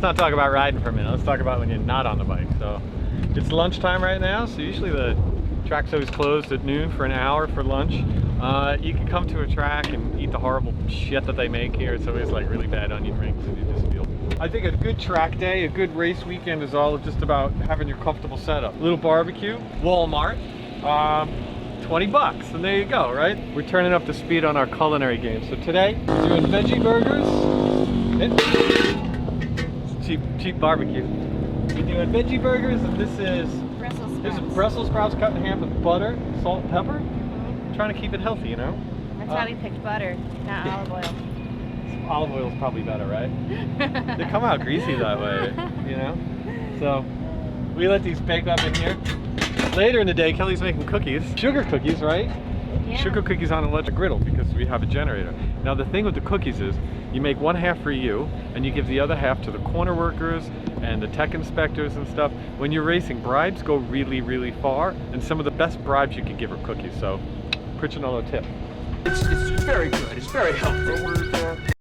not talk about riding for a minute. Let's talk about when you're not on the bike. So it's lunchtime right now, so usually the track's always closed at noon for an hour for lunch. You can come to a track and eat the horrible shit that they make here. It's always like really bad onion rings, and you just feel. I think a good track day, a good race weekend is all just about having your comfortable setup. A little barbecue, Walmart, 20 bucks, and there you go, right? We're turning up the speed on our culinary game. So today, we're doing veggie burgers. Cheap barbecue. We're doing veggie burgers, and this is Brussels sprouts cut in half with butter, salt, and pepper. Trying to keep it healthy, you know? That's why we picked butter, not olive oil. Olive oil is probably better, right? They come out greasy that way, you know? So we let these bake up in here. Later in the day, Kelly's making cookies. Sugar cookies, right? Yeah. Sugar cookies on an electric griddle because we have a generator. Now the thing with the cookies is you make one half for you and you give the other half to the corner workers and the tech inspectors and stuff. When you're racing, bribes go really, really far, and some of the best bribes you can give are cookies. So, Pritch another tip. It's very good. It's very helpful.